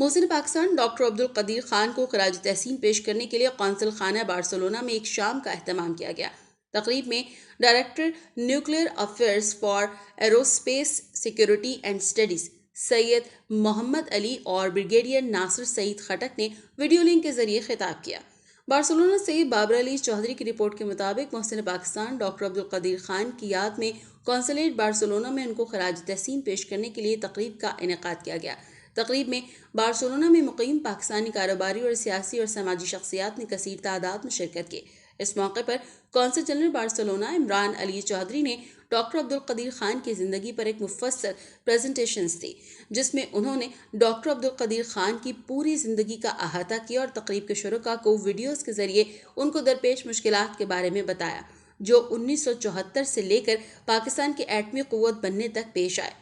محسن Pakistan doctor عبد القدیر خان کو خراج تحسین پیش کرنے کے لیے قونصل خانہ بارسلونا میں ایک شام کا اہتمام کیا گیا۔ تقریب میں director nuclear affairs for aerospace security and studies Syed Muhammad Ali اور بریگیڈیئر ناصر سعید خٹک نے ویڈیو لنک کے ذریعے خطاب کیا۔ بارسلونا سے بابر علی چودھری کی رپورٹ کے مطابق محسن پاکستان ڈاکٹر عبد القدیر خان کی یاد میں قونصلیٹ بارسلونا میں ان کو خراج تحسین پیش کرنے کے لیے تقریب کا انعقاد کیا گیا۔ تقریب میں بارسلونا میں مقیم پاکستانی کاروباری اور سیاسی اور سماجی شخصیات نے کثیر تعداد میں شرکت کی۔ اس موقع پر قونصل جنرل بارسلونا عمران علی چودھری نے ڈاکٹر عبد القدیر خان کی زندگی پر ایک مفصل پریزنٹیشنز دی، جس میں انہوں نے ڈاکٹر عبد القدیر خان کی پوری زندگی کا احاطہ کیا اور تقریب کے شرکاء کو ویڈیوز کے ذریعے ان کو درپیش مشکلات کے بارے میں بتایا، جو 1974 سے لے کر پاکستان کی ایٹمی قوت بننے تک پیش آئے۔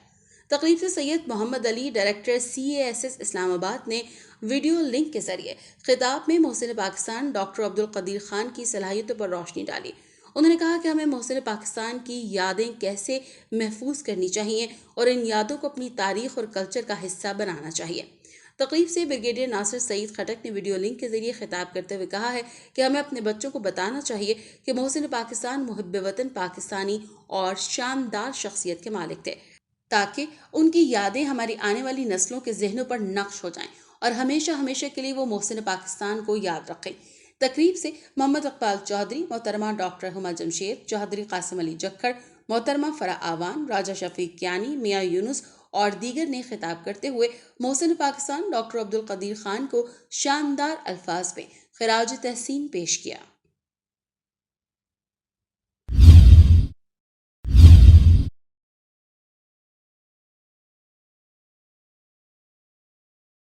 تقریب سے سید محمد علی ڈائریکٹر CASS اسلام آباد نے ویڈیو لنک کے ذریعے خطاب میں محسن پاکستان ڈاکٹر عبد القدیر خان کی صلاحیتوں پر روشنی ڈالی۔ انہوں نے کہا کہ ہمیں محسن پاکستان کی یادیں کیسے محفوظ کرنی چاہیے اور ان یادوں کو اپنی تاریخ اور کلچر کا حصہ بنانا چاہیے۔ تقریب سے بریگیڈیئر ناصر سعید خٹک نے ویڈیو لنک کے ذریعے خطاب کرتے ہوئے کہا ہے کہ ہمیں اپنے بچوں کو بتانا چاہیے کہ محسن پاکستان محب وطن پاکستانی اور شاندار شخصیت کے مالک تھے، تاکہ ان کی یادیں ہماری آنے والی نسلوں کے ذہنوں پر نقش ہو جائیں اور ہمیشہ ہمیشہ کے لیے وہ محسن پاکستان کو یاد رکھیں۔ تقریب سے محمد اقبال چودھری، محترمہ ڈاکٹر ہما جمشید، چودھری قاسم علی جکھڑ، محترمہ فرح آوان، راجہ شفیق کیانی، میاں یونس اور دیگر نے خطاب کرتے ہوئے محسن پاکستان ڈاکٹر عبد القدیر خان کو شاندار الفاظ میں خراج تحسین پیش کیا۔